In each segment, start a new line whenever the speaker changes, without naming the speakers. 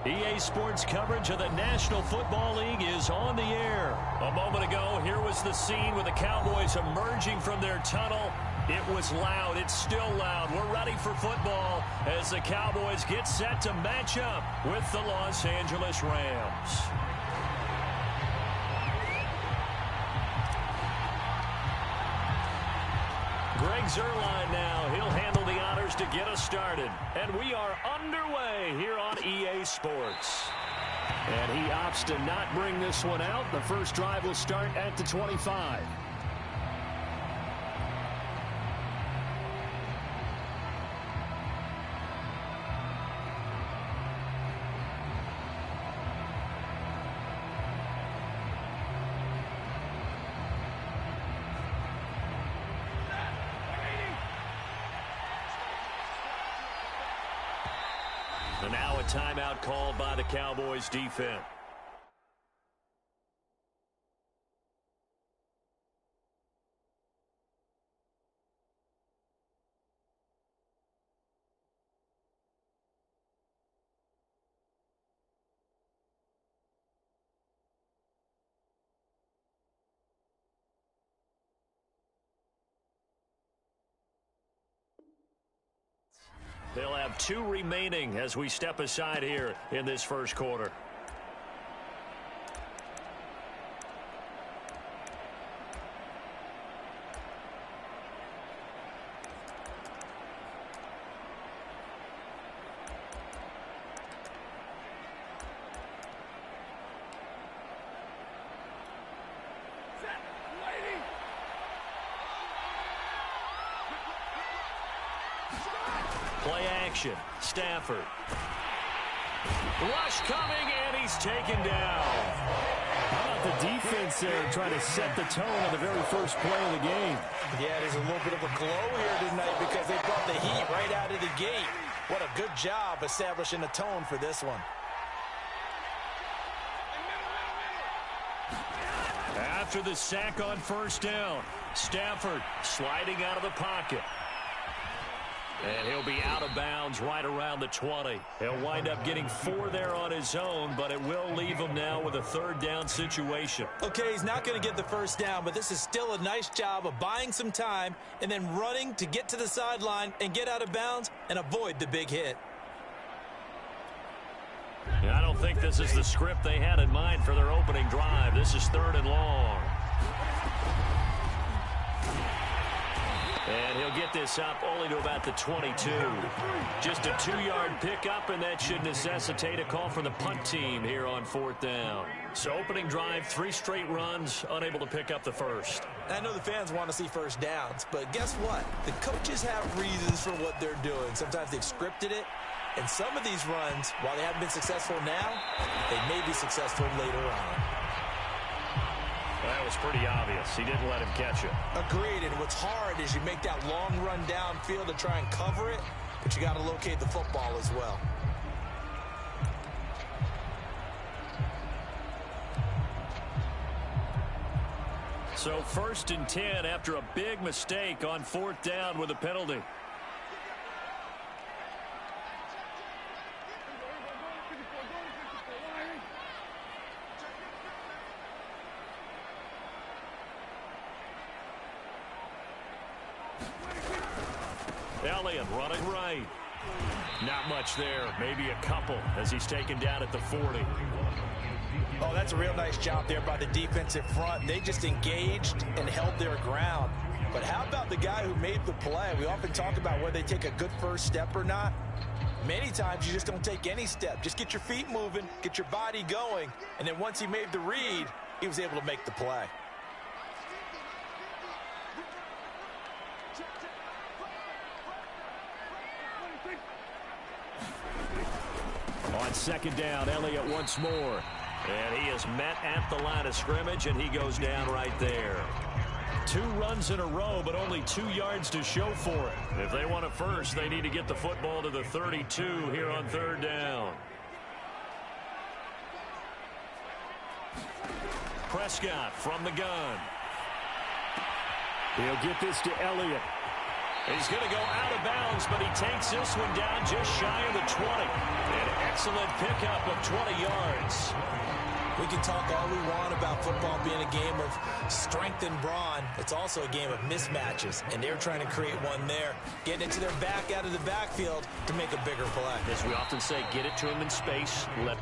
EA Sports coverage of the National Football League is on the air. A moment ago, here was the scene with the Cowboys emerging from their tunnel. It was loud. It's still loud. We're ready for football as the Cowboys get set to match up with the Los Angeles Rams. Greg Zuerlein now. He'll handle the honors to get us started. And we are underway here on EA Sports. And he opts to not bring this one out. The first drive will start at the 25. And now a timeout called by the Cowboys defense. They'll have 2 remaining as we step aside here in this first quarter. Play action. Stafford. Rush coming, and he's taken down.
How about the defense there trying to set the tone on the very first play of the game?
Yeah, there's a little bit of a glow here tonight because they brought the heat right out of the gate. What a good job establishing the tone for this one.
After the sack on first down, Stafford sliding out of the pocket. And he'll be out of bounds right around the 20. He'll wind up getting 4 there on his own, but it will leave him now with a third down situation.
Okay, he's not going to get the first down, but this is still a nice job of buying some time and then running to get to the sideline and get out of bounds and avoid the big hit.
I don't think this is the script they had in mind for their opening drive. This is 3rd and long. And he'll get this up only to about the 22. Just a 2-yard pickup, and that should necessitate a call for the punt team here on 4th down. So opening drive, 3 straight runs, unable to pick up the first.
I know the fans want to see first downs, but guess what? The coaches have reasons for what they're doing. Sometimes they've scripted it, and some of these runs, while they haven't been successful now, they may be successful later on.
That was pretty obvious. He didn't let him catch it.
Agreed, and what's hard is you make that long run downfield to try and cover it, but you got to locate the football as well.
So 1st and 10 after a big mistake on 4th down with a penalty. Elliott running right. Not much there. Maybe a couple as he's taken down at the 40.
Oh, that's a real nice job there by the defensive front. They just engaged and held their ground. But how about the guy who made the play? We often talk about whether they take a good first step or not. Many times you just don't take any step. Just get your feet moving, get your body going, and then once he made the read, he was able to make the play.
On 2nd down, Elliott once more. And he is met at the line of scrimmage, and he goes down right there. 2 runs in a row, but only 2 yards to show for it. If they want it first, they need to get the football to the 32 here on 3rd down. Prescott from the gun.
He'll get this to Elliott.
He's going to go out of bounds, but he takes this one down just shy of the 20. An excellent pickup of 20 yards.
We can talk all we want about football being a game of strength and brawn. It's also a game of mismatches, and they're trying to create one there, getting it to their back out of the backfield to make a bigger play.
As we often say, get it to him in space. Let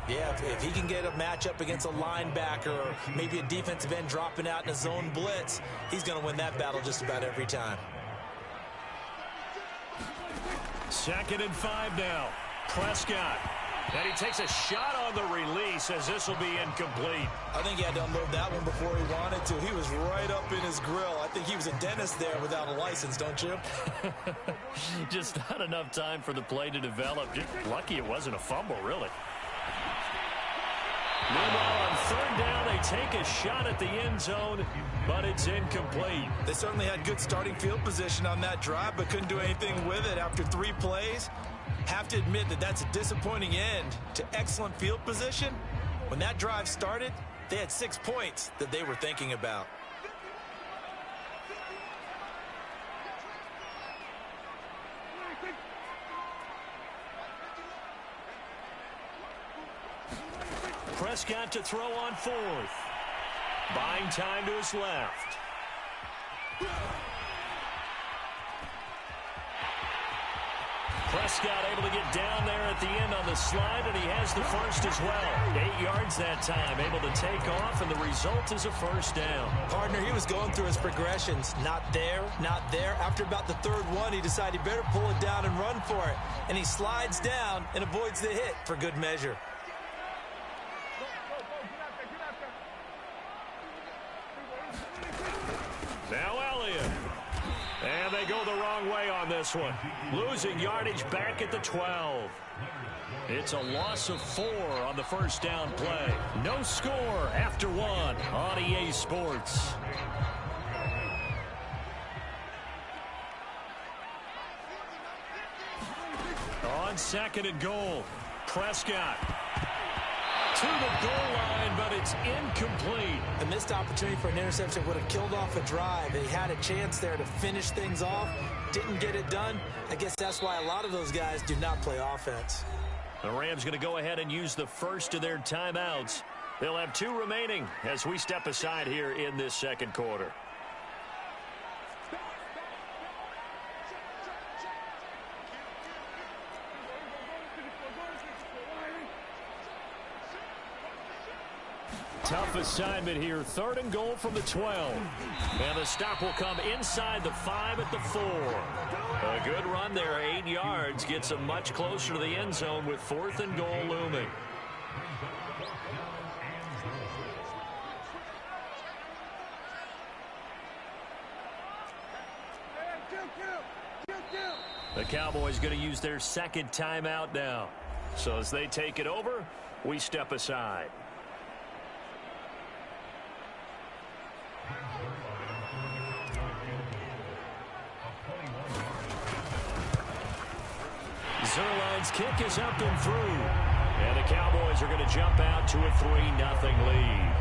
Yeah, if he can get a matchup against a linebacker or maybe a defensive end dropping out in a zone blitz, he's going to win that battle just about every time.
2nd and 5 now. Prescott. And he takes a shot on the release as this will be incomplete.
I think he had to unload that one before he wanted to. He was right up in his grill. I think he was a dentist there without a license, don't you?
Just not enough time for the play to develop. Just lucky it wasn't a fumble, really. Meanwhile, on 3rd down, they take a shot at the end zone, but it's incomplete.
They certainly had good starting field position on that drive, but couldn't do anything with it after 3 plays. Have to admit that that's a disappointing end to excellent field position. When that drive started, they had 6 points that they were thinking about.
Prescott to throw on 4th. Buying time to his left. Prescott able to get down there at the end on the slide, and he has the first as well. 8 yards that time, able to take off, and the result is a 1st down.
Partner, he was going through his progressions. Not there, not there. After about the 3rd one, he decided he better pull it down and run for it. And he slides down and avoids the hit for good measure.
Now Elliott. And they go the wrong way on this one. Losing yardage back at the 12. It's a loss of 4 on the 1st down play. No score after 1 on EA Sports. On 2nd and goal, Prescott to the goal line, but it's incomplete.
A missed opportunity for an interception would have killed off a drive. He had a chance there to finish things off. Didn't get it done. I guess that's why a lot of those guys do not play offense.
The Rams going to go ahead and use the first of their timeouts. They'll have 2 remaining as we step aside here in this 2nd quarter. Tough assignment here. 3rd and goal from the 12. And the stop will come inside the 5 at the 4. A good run there, 8 yards. Gets them much closer to the end zone with 4th and goal looming. The Cowboys going to use their 2nd timeout now. So as they take it over, we step aside. Zerline's kick is up and through. And the Cowboys are going to jump out to a 3-0 lead.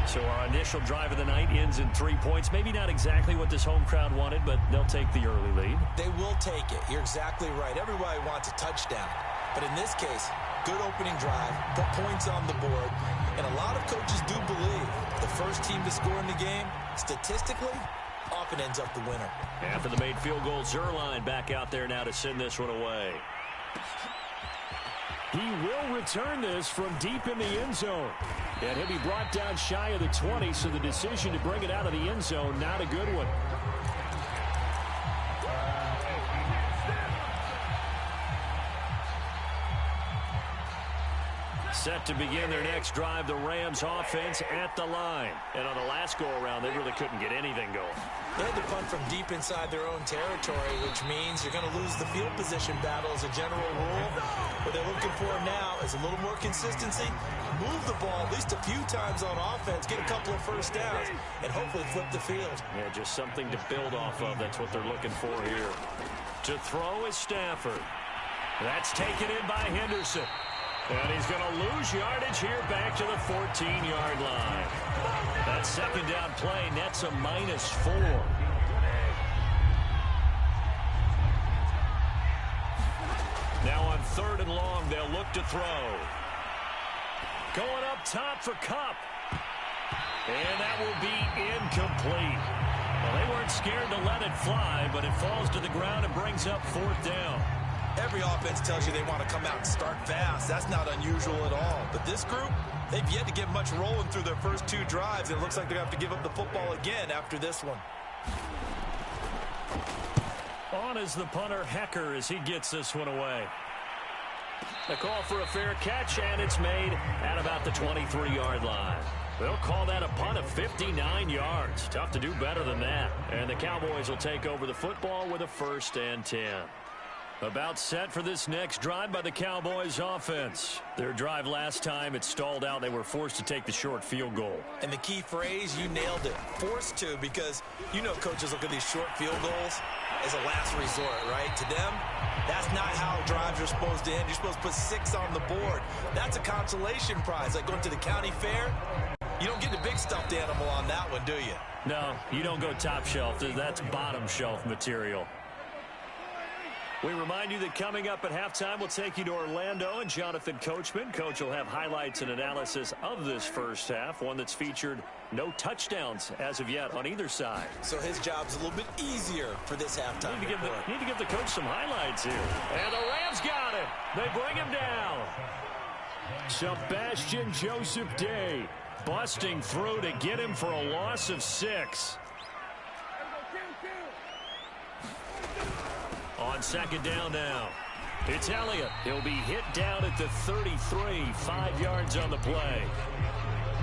So our initial drive of the night ends in 3 points. Maybe not exactly what this home crowd wanted, but they'll take the early lead.
They will take it. You're exactly right. Everybody wants a touchdown. But in this case, good opening drive, put points on the board, and a lot of coaches do believe the first team to score in the game, statistically, often ends up the winner.
After the made field goal, Zuerlein back out there now to send this one away.
He will return this from deep in the end zone. And he'll be brought down shy of the 20, so the decision to bring it out of the end zone, not a good one.
Set to begin their next drive, the Rams offense at the line. And on the last go-around, they really couldn't get anything going.
They had to punt from deep inside their own territory, which means you're going to lose the field position battle as a general rule. What they're looking for now is a little more consistency, move the ball at least a few times on offense, get a couple of first downs, and hopefully flip the field.
Yeah, just something to build off of. That's what they're looking for here. To throw is Stafford. That's taken in by Henderson. And he's going to lose yardage here back to the 14-yard line. That second down play nets a -4. Now on 3rd and long, they'll look to throw. Going up top for Kupp. And that will be incomplete. Well, they weren't scared to let it fly, but it falls to the ground and brings up 4th down.
Every offense tells you they want to come out and start fast. That's not unusual at all. But this group, they've yet to get much rolling through their first 2 drives. And it looks like they're going to have to give up the football again after this one.
On is the punter, Hecker, as he gets this one away. The call for a fair catch, and it's made at about the 23-yard line. They'll call that a punt of 59 yards. Tough to do better than that. And the Cowboys will take over the football with a 1st and 10. About set for this next drive by the Cowboys offense. Their drive last time, it stalled out. They were forced to take the short field goal.
And the key phrase, you nailed it, forced to, because you know coaches look at these short field goals as a last resort, right? To them, that's not how drives are supposed to end. You're supposed to put 6 on the board. That's a consolation prize, like going to the county fair. You don't get the big stuffed animal on that one, do you?
No, you don't go top shelf. That's bottom shelf material. We remind you that coming up at halftime, we'll take you to Orlando and Jonathan Coachman. Coach will have highlights and analysis of this first half, one that's featured no touchdowns as of yet on either side.
So his job's a little bit easier for this halftime.
Need to give the coach some highlights here. And the Rams got him. They bring him down.
Sebastian Joseph Day
busting through to get him for a loss of 6. On 2nd down now, it's Elliott. He'll be hit down at the 33, 5 yards on the play.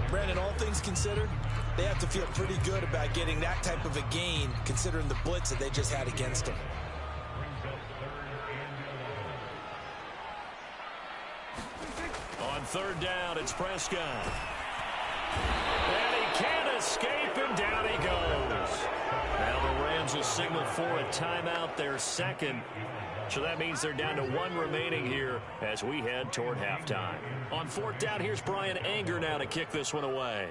Brandon, all things considered, they have to feel pretty good about getting that type of a gain, considering the blitz that they just had against them.
On 3rd down, it's Prescott. And he can't escape, and down he goes. Now the Rams will signal for a timeout, their 2nd. So that means they're down to 1 remaining here as we head toward halftime. On 4th down, here's Brian Anger now to kick this one away.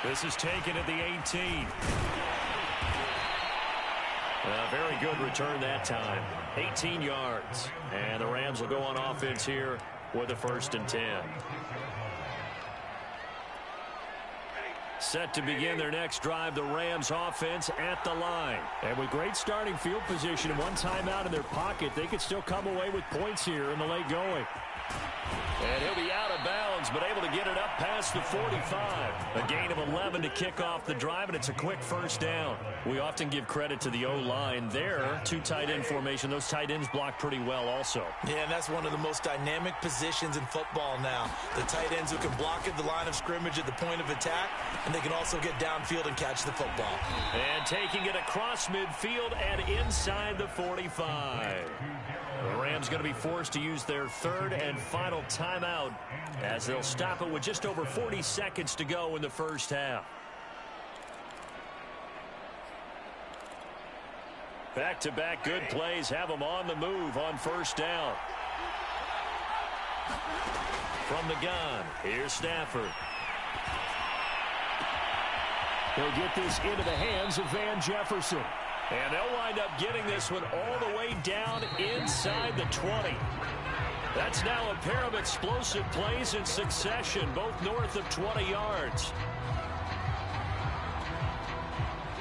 This is taken at the 18. A very good return that time. 18 yards. And the Rams will go on offense here with a 1st and 10. Set to begin their next drive, the Rams offense at the line.
And with great starting field position and 1 timeout in their pocket, they could still come away with points here in the late going.
And he'll be out of bounds, but able to get it up past the 45. A gain of 11 to kick off the drive, and it's a quick 1st down. We often give credit to the O-line there. 2 tight end formation. Those tight ends block pretty well also.
Yeah, and that's one of the most dynamic positions in football now. The tight ends who can block at the line of scrimmage at the point of attack, and they can also get downfield and catch the football.
And taking it across midfield and inside the 45. The Rams going to be forced to use their 3rd and final timeout as they'll stop it with just over 40 seconds to go in the first half. Back-to-back good plays have them on the move on 1st down. From the gun, here's Stafford.
He'll get this into the hands of Van Jefferson.
And they'll wind up getting this one all the way down inside the 20. That's now a pair of explosive plays in succession, both north of 20 yards.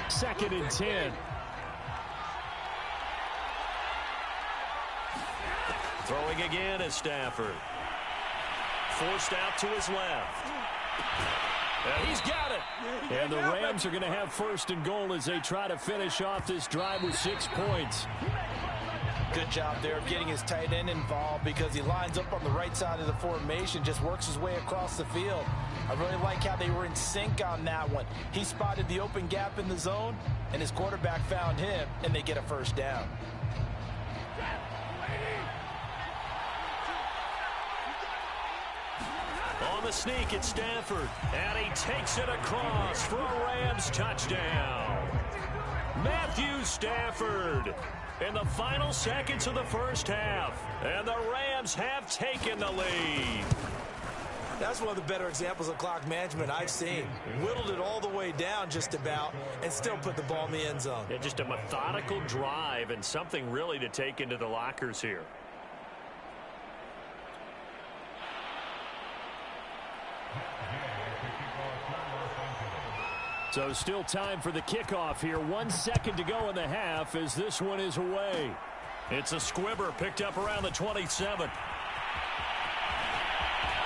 2nd and 10.
Throwing again is Stafford. Forced out to his left. And he's got it.
And the Rams are going to have 1st and goal as they try to finish off this drive with 6 points.
Good job there of getting his tight end involved because he lines up on the right side of the formation, just works his way across the field. I really like how they were in sync on that one. He spotted the open gap in the zone, and his quarterback found him, and they get a 1st down.
On the sneak, it's Stafford, and he takes it across for a Rams touchdown. Matthew Stafford in the final seconds of the 1st half, and the Rams have taken the lead.
That's one of the better examples of clock management I've seen. Whittled it all the way down just about and still put the ball in the end zone.
Yeah, just a methodical drive and something really to take into the lockers here.
So still time for the kickoff here. 1 second to go in the half as this one is away.
It's a squibber picked up around the 27.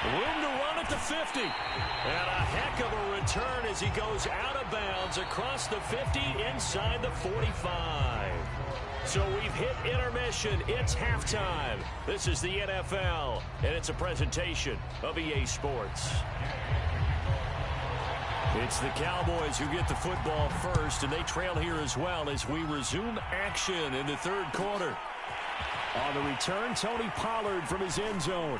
Room to run at the 50. And a heck of a return as he goes out of bounds across the 50 inside the 45. So we've hit intermission. It's halftime. This is the NFL, and it's a presentation of EA Sports.
It's the Cowboys who get the football first, and they trail here as well as we resume action in the 3rd quarter. On the return, Tony Pollard from his end zone.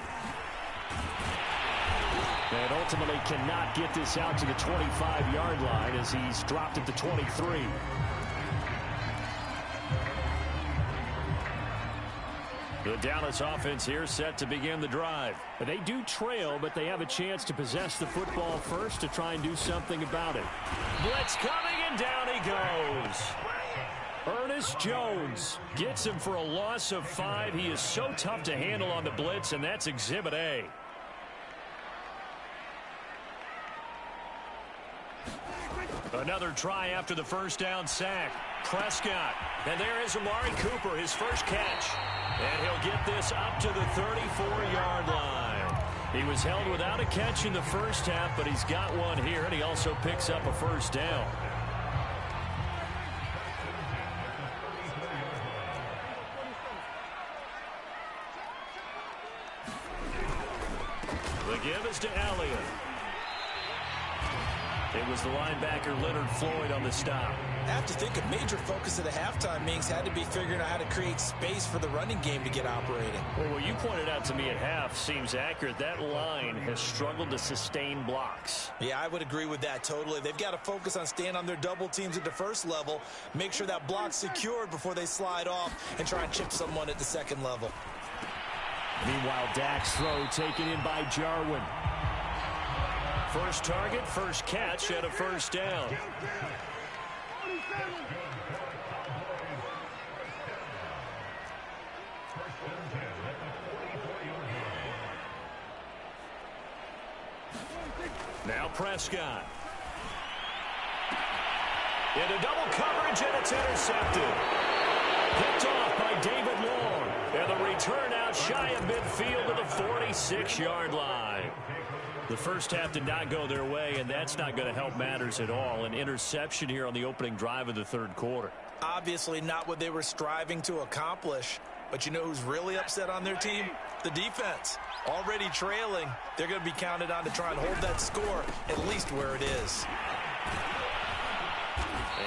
And ultimately cannot get this out to the 25-yard line as he's dropped at the 23.
The Dallas offense here set to begin the drive.
They do trail, but they have a chance to possess the football first to try and do something about it.
Blitz coming, and down he goes.
Ernest Jones
Gets him for a loss of 5. He is so tough to handle on the blitz, and that's Exhibit A. Another try after the 1st down sack. Prescott. And there is Amari Cooper, his first catch. And he'll get this up to the 34-yard line. He was held without a catch in the 1st half, but he's got one here, and he also picks up a 1st down. The give is to Elliott. It was the linebacker Leonard Floyd on the stop.
I have to think a major focus of the halftime meetings had to be figuring out how to create space for the running game to get operating.
Well, what you pointed out to me at half seems accurate. That line has struggled to sustain blocks.
Yeah, I would agree with that totally. They've got to focus on staying on their double teams at the 1st level, make sure that block's secured before they slide off and try and chip someone at the 2nd level.
Meanwhile, Dak's throw taken in by Jarwin.
First target, first catch, and a 1st down. Now Prescott. Into double coverage, and it's intercepted. Picked off by David Long. And the return out shy of midfield to the 46-yard line. The 1st half did not go their way, and that's not going to help matters at all. An interception here on the opening drive of the 3rd quarter.
Obviously not what they were striving to accomplish. But you know who's really upset on their team? The defense. Already trailing. They're going to be counted on to try and hold that score at least where it is.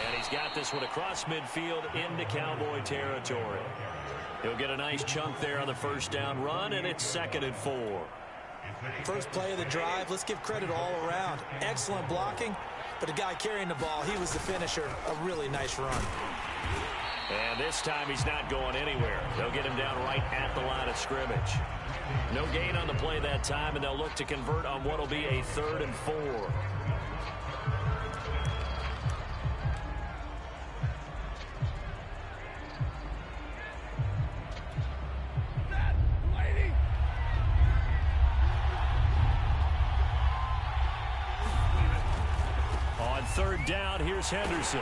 And he's got this one across midfield into Cowboy territory. He'll get a nice chunk there on the 1st down run, and it's 2nd and 4.
First play of the drive, let's give credit all around. Excellent blocking, but the guy carrying the ball, he was the finisher. A really nice run.
And this time he's not going anywhere. They'll get him down right at the line of scrimmage. No gain on the play that time, and they'll look to convert on what will be a 3rd and 4. On 3rd down, here's Henderson.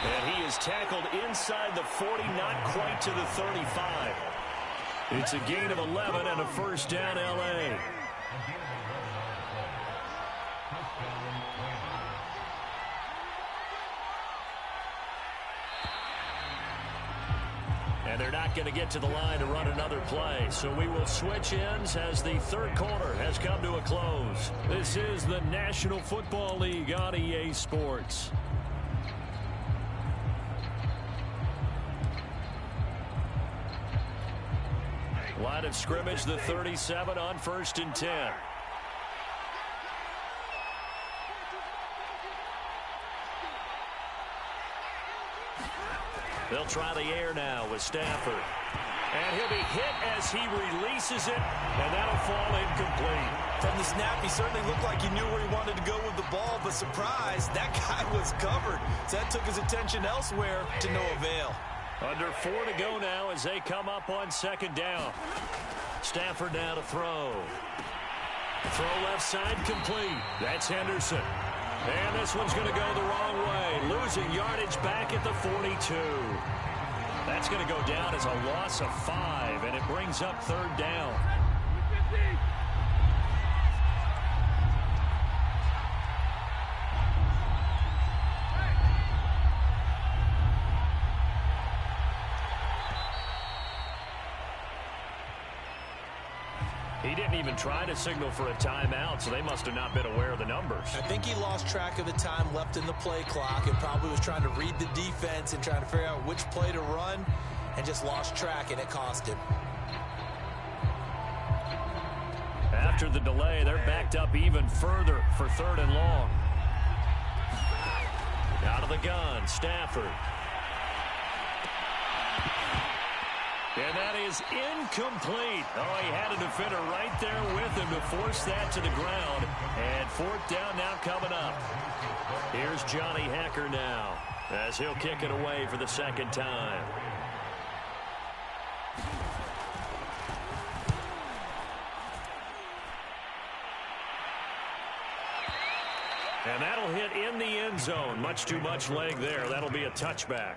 And he is tackled inside the 40, not quite to the 35. It's a gain of 11 and a 1st down, L.A. And they're not going to get to the line to run another play. So we will switch ends as the 3rd quarter has come to a close. This is the National Football League on EA Sports. Line of scrimmage, the 37 on 1st and 10. They'll try the air now with Stafford. And he'll be hit as he releases it, and that'll fall incomplete.
From the snap, he certainly looked like he knew where he wanted to go with the ball, but surprise, that guy was covered. So that took his attention elsewhere to no avail.
Under 4 to go now as they come up on 2nd down. Stafford now to throw. Throw left side complete. That's Henderson. And this one's going to go the wrong way. Losing yardage back at the 42. That's going to go down as a loss of 5, and it brings up 3rd down. He didn't even try to signal for a timeout, so they must have not been aware of the numbers.
I think he lost track of the time left in the play clock and probably was trying to read the defense and trying to figure out which play to run and just lost track, and it cost him.
After the delay, they're backed up even further for 3rd and long. Out of the gun, Stafford. And that is incomplete. Oh, he had a defender right there with him to force that to the ground. And 4th down now coming up. Here's Johnny Hacker now as he'll kick it away for the 2nd time. And that'll hit in the end zone. Much too much leg there. That'll be a touchback.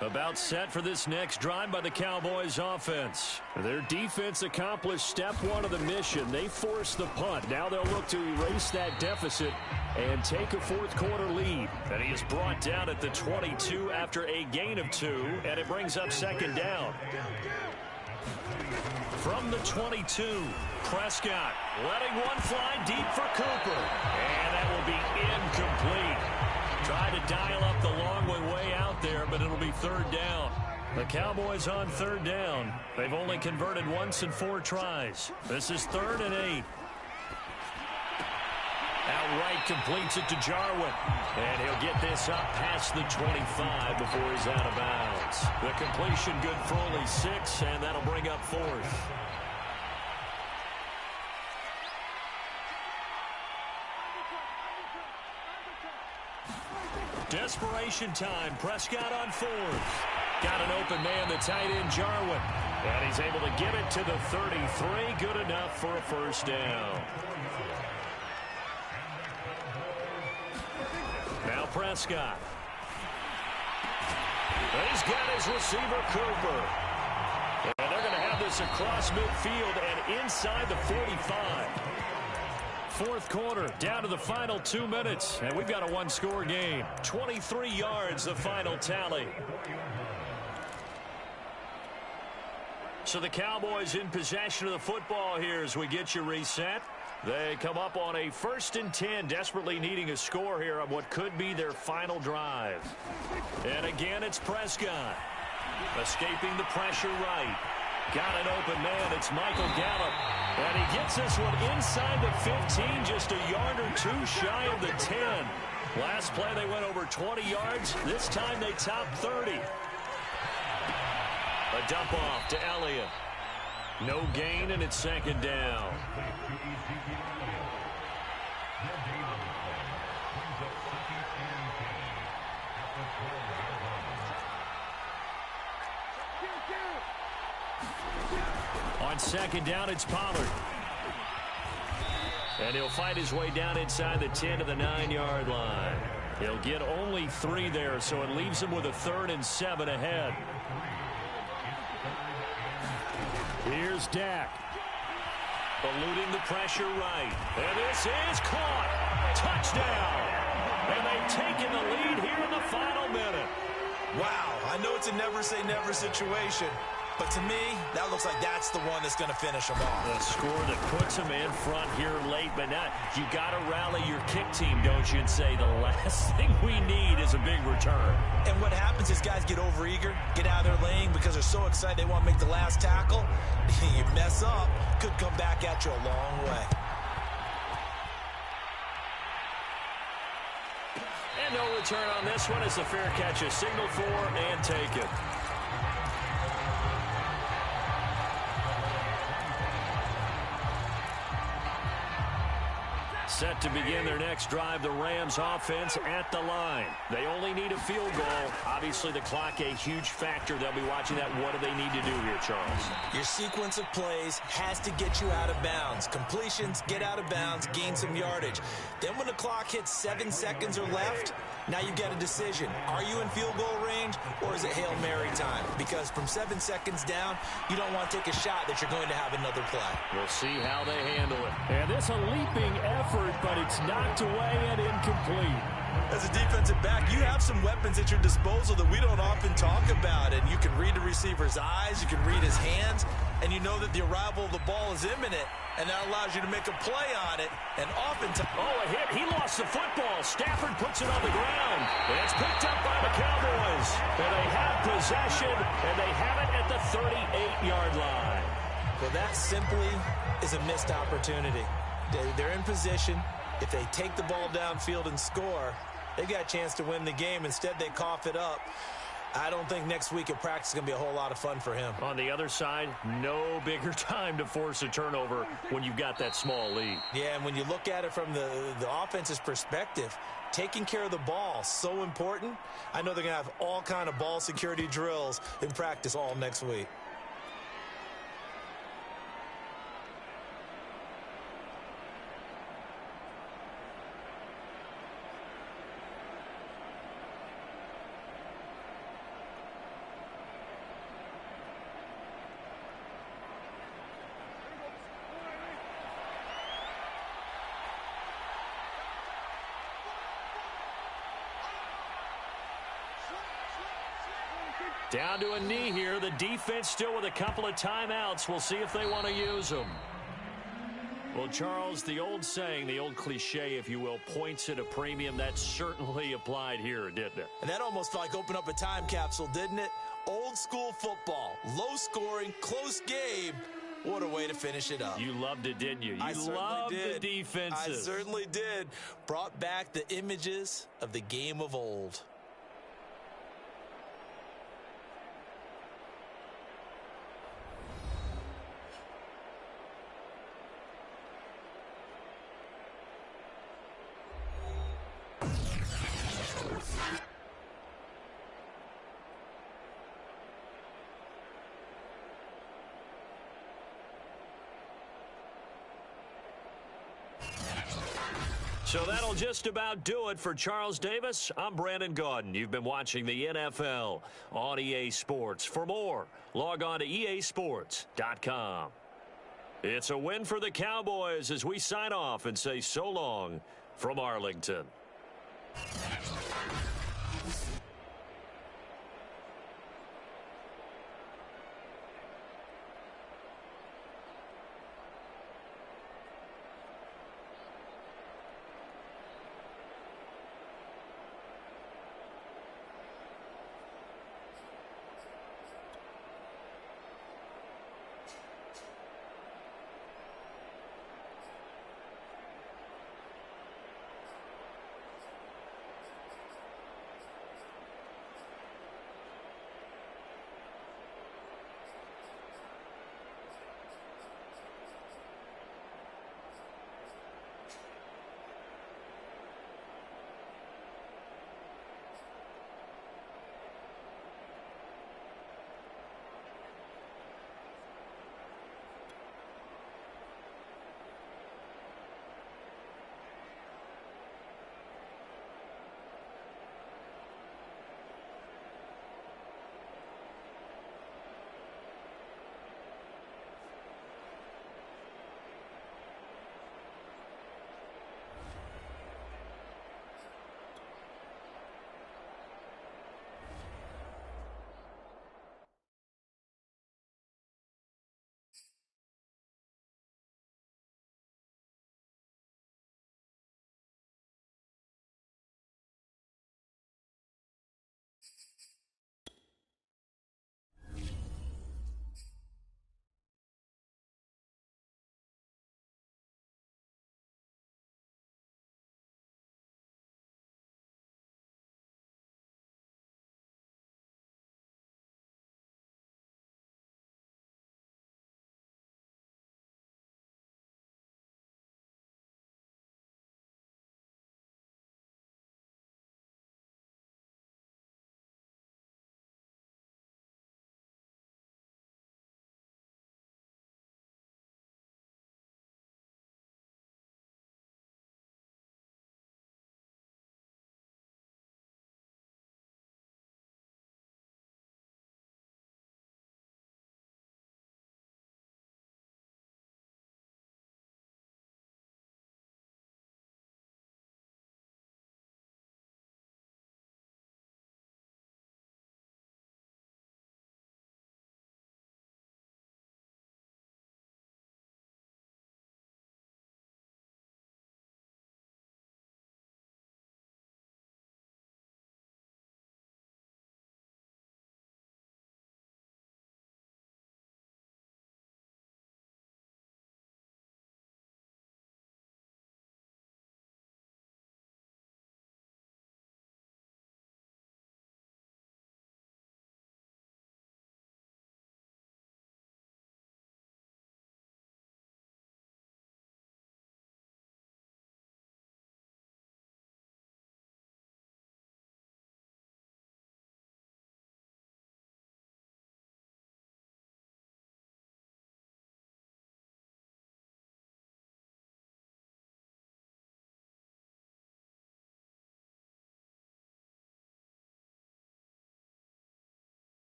About set for this next drive by the Cowboys offense. Their defense accomplished step 1 of the mission. They forced the punt. Now they'll look to erase that deficit and take a 4th quarter lead. And he is brought down at the 22 after a gain of 2, and it brings up 2nd down. From the 22, Prescott letting one fly deep for Cooper. And that will be incomplete. Tried to dial up the long way out there, but it'll be 3rd down. The Cowboys on 3rd down. They've only converted once in 4 tries. This is 3rd and 8. Outright completes it to Jarwin. And he'll get this up past the 25 before he's out of bounds. The completion good for only 6, and that'll bring up 4th. Desperation time. Prescott on 4th. Got an open man, the tight end Jarwin. And he's able to get it to the 33. Good enough for a 1st down. Now Prescott. He's got his receiver Cooper. And they're going to have this across midfield and inside the 45. 4th quarter, down to the final 2 minutes, and we've got a 1-score game. 23 yards, the final tally. So the Cowboys in possession of the football here as we get you reset. They come up on a 1st and 10, desperately needing a score here on what could be their final drive. And again, it's Prescott. Escaping the pressure right. Got an open man. It's Michael Gallup. And he gets this one inside the 15, just a yard or 2 shy of the 10. Last play, they went over 20 yards. This time, they topped 30. A dump off to Elliott. No gain, and it's second down. On second down, it's Pollard. And he'll fight his way down inside the 10 to the 9-yard line. He'll get only 3 there, so it leaves him with a 3rd and 7 ahead. Here's Dak. Eluding the pressure right. And this is caught. Touchdown. And they've taken the lead here in the final minute.
Wow, I know it's a never-say-never situation, but to me, that looks like that's the one that's going to finish them off.
The score that puts them in front here late, but now you got to rally your kick team, don't you, and say the last thing we need is a big return.
And what happens is guys get overeager, get out of their lane because they're so excited they want to make the last tackle. You mess up, could come back at you a long way.
And no return on this one as the fair catch is signaled for and taken. Set to begin their next drive, the Rams offense at the line. They only need a field goal. Obviously, the clock a huge factor. They'll be watching that. What do they need to do here, Charles?
Your sequence of plays has to get you out of bounds. Completions, get out of bounds, gain some yardage. Then when the clock hits 7 seconds or left, now you've got a decision. Are you in field goal range or is it Hail Mary time? Because from 7 seconds down, you don't want to take a shot that you're going to have another play.
We'll see how they handle it.
And this a leaping effort, but it's knocked away and incomplete.
As a defensive back, you have some weapons at your disposal that we don't often talk about. And you can read the receiver's eyes, you can read his hands, and you know that the arrival of the ball is imminent. And that allows you to make a play on it. And oftentimes...
Oh, a hit. He lost the football. Stafford puts it on the ground. And it's picked up by the Cowboys. And they have possession, and they have it at the 38-yard line.
Well, that simply is a missed opportunity. They're in position. If they take the ball downfield and score, they got a chance to win the game. Instead, they cough it up. I don't think next week at practice is going to be a whole lot of fun for him.
On the other side, no bigger time to force a turnover when you've got that small lead.
Yeah, and when you look at it from the offense's perspective, taking care of the ball, so important. I know they're going to have all kind of ball security drills in practice all next week.
Down to a knee here. The defense still with a couple of timeouts. We'll see if they want to use them. Well, Charles, the old saying, the old cliche, if you will, points at a premium, that certainly applied here, didn't it?
And that almost like opened up a time capsule, didn't it? Old school football, low scoring, close game. What a way to finish it up.
You loved it, didn't you? You loved the defenses.
I certainly did. Brought back the images of the game of old.
So that'll just about do it for Charles Davis. I'm Brandon Gaudin. You've been watching the NFL on EA Sports. For more, log on to easports.com. It's a win for the Cowboys as we sign off and say so long from Arlington.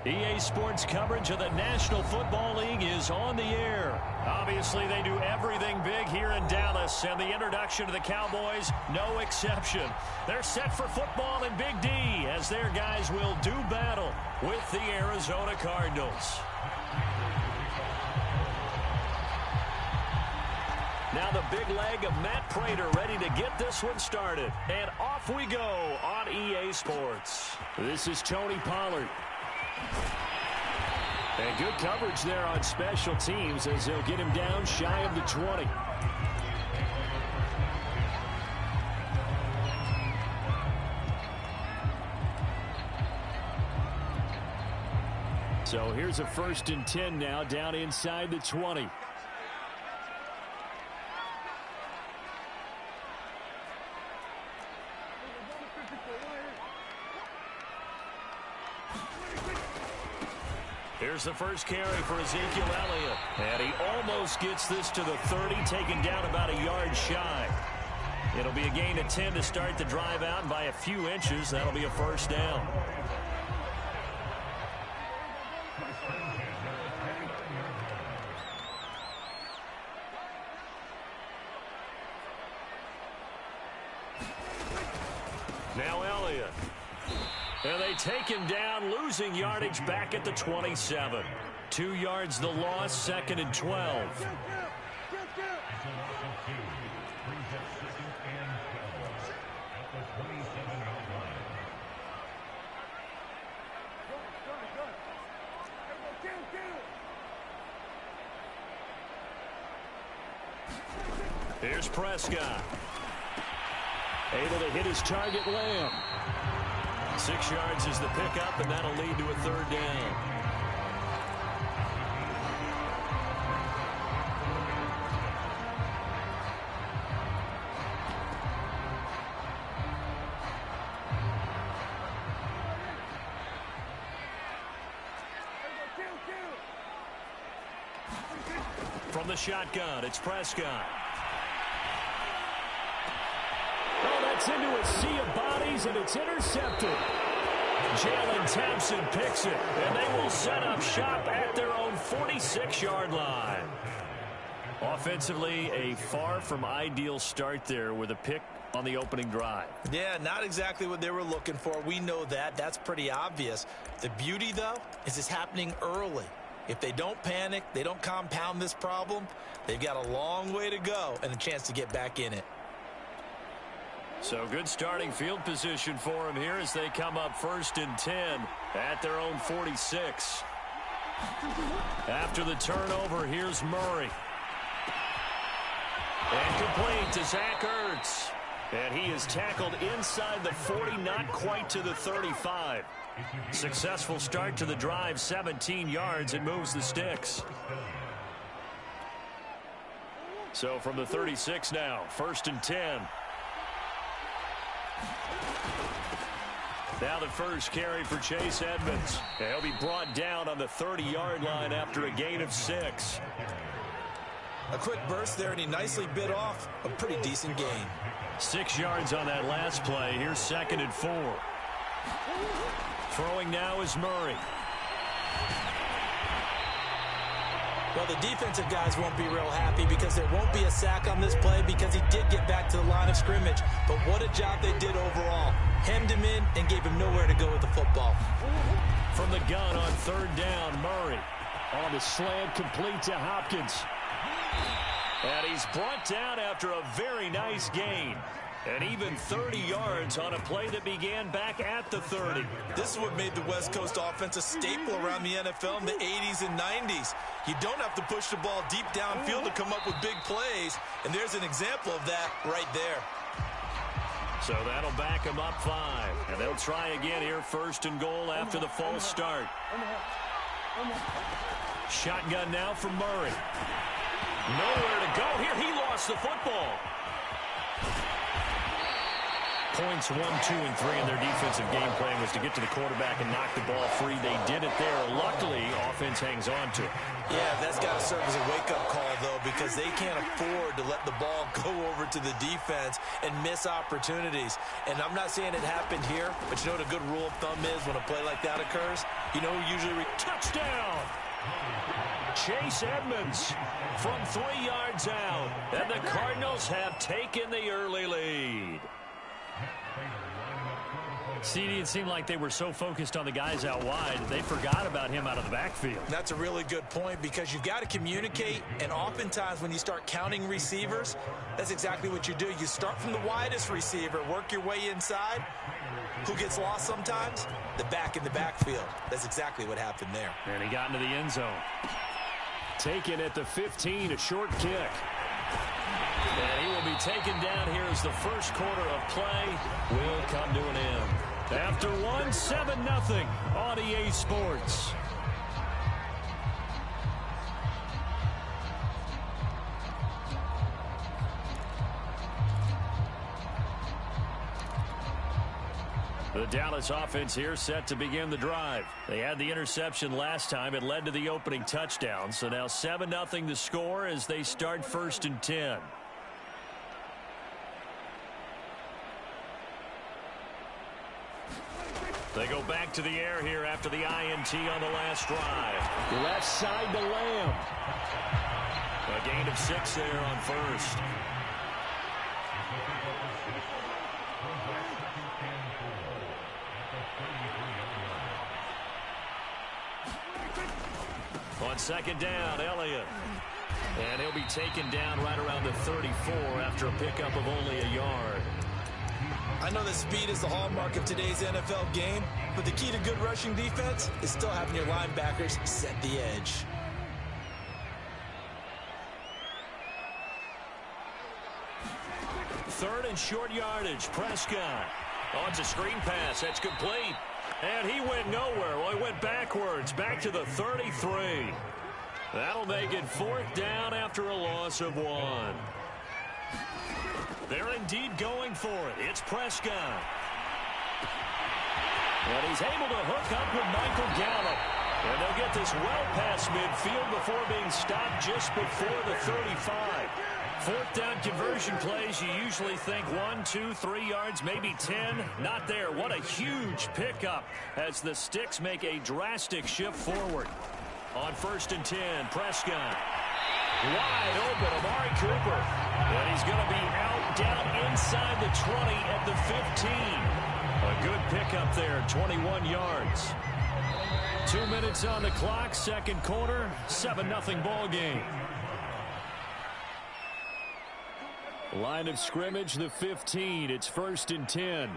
EA Sports coverage of the National Football League is on the air. Obviously, they do everything big here in Dallas, and the introduction to the Cowboys, no exception. They're set for football in Big D as their guys will do battle with the Arizona Cardinals. Now the big leg of Matt Prater ready to get this one started. And off we go on EA Sports. This is Tony Pollard. And good coverage there on special teams as they'll get him down shy of the 20. So here's a 1st and 10 now down inside the 20. Here's the first carry for Ezekiel Elliott. And he almost gets this to the 30, taken down about a yard shy. It'll be a gain of 10 to start the drive out, and by a few inches, that'll be a 1st down. Now Elliott. And they take him down, losing yardage back at the 27. 2 yards the loss, 2nd and 12. Here's Prescott. Able to hit his target, Lamb. 6 yards is the pickup, and that'll lead to a 3rd down. From the shotgun, it's Prescott. That's into a sea of bodies, and it's intercepted. Jalen Thompson picks it, and they will set up shop at their own 46-yard line. Offensively, a far from ideal start there with a pick on the opening drive.
Yeah, not exactly what they were looking for. We know that. That's pretty obvious. The beauty, though, is it's happening early. If they don't panic, they don't compound this problem, they've got a long way to go and a chance to get back in it.
So good starting field position for them here as they come up 1st and 10 at their own 46. After the turnover, here's Murray. And complete to Zach Ertz. And he is tackled inside the 40, not quite to the 35. Successful start to the drive, 17 yards, and moves the sticks. So from the 36 now, 1st and 10. Now the first carry for Chase Edmonds. He'll be brought down on the 30-yard line after a gain of 6.
A quick burst there, and he nicely bit off a pretty decent gain.
6 yards on that last play. Here's 2nd and 4. Throwing now is Murray.
Well, the defensive guys won't be real happy because there won't be a sack on this play because he did get back to the line of scrimmage. But what a job they did overall. Hemmed him in and gave him nowhere to go with the football.
From the gun on 3rd down, Murray. On the slant, complete to Hopkins. And he's brought down after a very nice gain. And even 30 yards on a play that began back at the 30.
This is what made the West Coast offense a staple around the NFL in the 80s and 90s. You don't have to push the ball deep downfield to come up with big plays. And there's an example of that right there.
So that'll back them up 5. And they'll try again here, 1st and goal after the false start. Shotgun now from Murray. Nowhere to go here. He lost the football. Points 1, 2, and 3 in their defensive game plan was to get to the quarterback and knock the ball free. They did it there. Luckily, offense hangs on to it.
Yeah, that's got to serve as a wake-up call, though, because they can't afford to let the ball go over to the defense and miss opportunities. And I'm not saying it happened here, but you know what a good rule of thumb is when a play like that occurs? You know who usually...
Touchdown! Chase Edmonds from 3 yards out. And the Cardinals have taken the early lead. CD, it seemed like they were so focused on the guys out wide, they forgot about him out of the backfield.
That's a really good point because you've got to communicate, and oftentimes when you start counting receivers, that's exactly what you do. You start from the widest receiver, work your way inside. Who gets lost sometimes? The back in the backfield. That's exactly what happened there.
And he got into the end zone. Taken at the 15, a short kick. And he will be taken down here as the first quarter of play will come to an end. After one, 7-0 on EA Sports. The Dallas offense here set to begin the drive. They had the interception last time. It led to the opening touchdown. So now 7-0 the score as they start 1st and 10. They go back to the air here after the INT on the last drive. Left side to Lamb. A gain of 6 there on first. On 2nd down, Elliott. And he'll be taken down right around the 34 after a pickup of only a yard.
I know that speed is the hallmark of today's NFL game, but the key to good rushing defense is still having your linebackers set the edge.
Third and short yardage, Prescott. Oh, it's a screen pass. That's complete. And he went nowhere. Well, he went backwards, back to the 33. That'll make it 4th down after a loss of 1. They're indeed going for it. It's Prescott. And he's able to hook up with Michael Gallup. And they'll get this well past midfield before being stopped just before the 35. 4th down conversion plays, you usually think 1, 2, 3 yards, maybe 10. Not there. What a huge pickup as the Sticks make a drastic shift forward. On 1st and 10, Prescott. Wide open, Amari Cooper. And he's going to be out down inside the 20 at the 15. A good pickup there, 21 yards. 2 minutes on the clock, 2nd quarter, 7-0 ball game. Line of scrimmage, the 15. It's 1st and 10.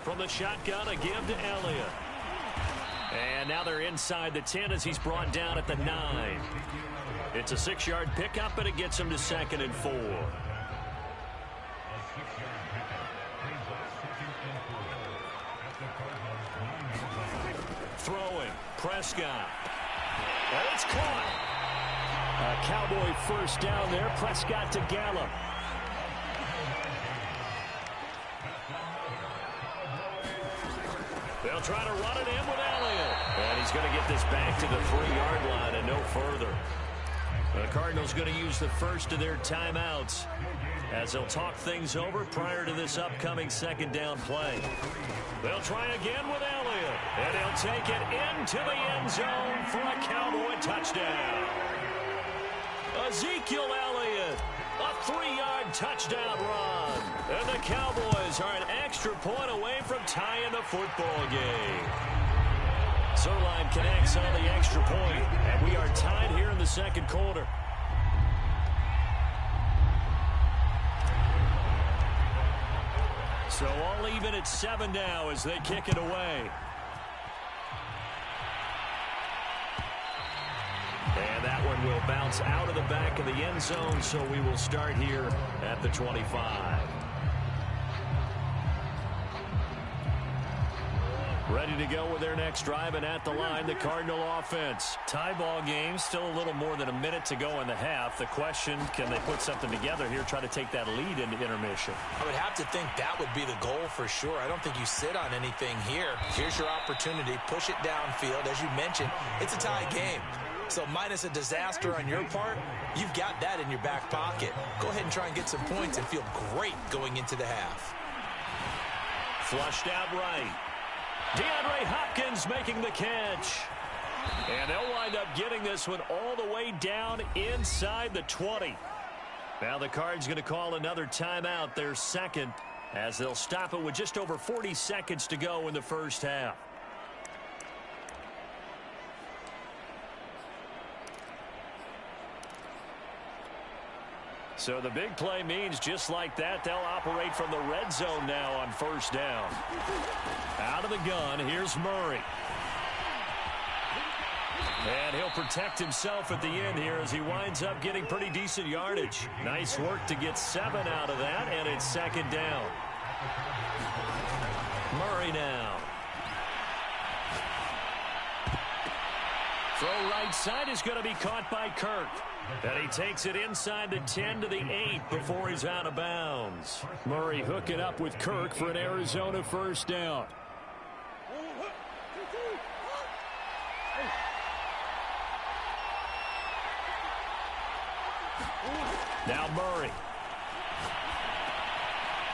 From the shotgun, a give to Elliott. And now they're inside the 10 as he's brought down at the 9. It's a 6-yard pickup, but it gets him to 2nd and 4. Throwing, Prescott. And it's caught. A Cowboy first down there. Prescott to Gallup. They'll try to run it in with Elliott. And he's going to get this back to the 3-yard line and no further. The Cardinals going to use the first of their timeouts as they'll talk things over prior to this upcoming 2nd down play. They'll try again with Elliott. And he'll take it into the end zone for a Cowboy touchdown. Ezekiel Elliott, a 3-yard touchdown run. And the Cowboys are an extra point away from tying the football game. Zerline connects on the extra point, and we are tied here in the 2nd quarter. So all even at 7 now as they kick it away. And that one will bounce out of the back of the end zone, so we will start here at the 25. Ready to go with their next drive, and at the line, the Cardinal offense. Tie ball game, still a little more than a minute to go in the half. The question, can they put something together here, try to take that lead into intermission?
I would have to think that would be the goal for sure. I don't think you sit on anything here. Here's your opportunity. Push it downfield. As you mentioned, it's a tie game. So minus a disaster on your part, you've got that in your back pocket. Go ahead and try and get some points and feel great going into the half.
Flushed out right. DeAndre Hopkins making the catch. And they'll wind up getting this one all the way down inside the 20. Now the Cards going to call another timeout, their second, as they'll stop it with just over 40 seconds to go in the first half. So the big play means just like that, they'll operate from the red zone now on first down. Out of the gun, here's Murray. And he'll protect himself at the end here as he winds up getting pretty decent yardage. Nice work to get 7 out of that, and it's second down. Murray now. Throw right side is going to be caught by Kirk. And he takes it inside the 10 to the 8 before he's out of bounds. Murray hooking up with Kirk for an Arizona first down. Now Murray.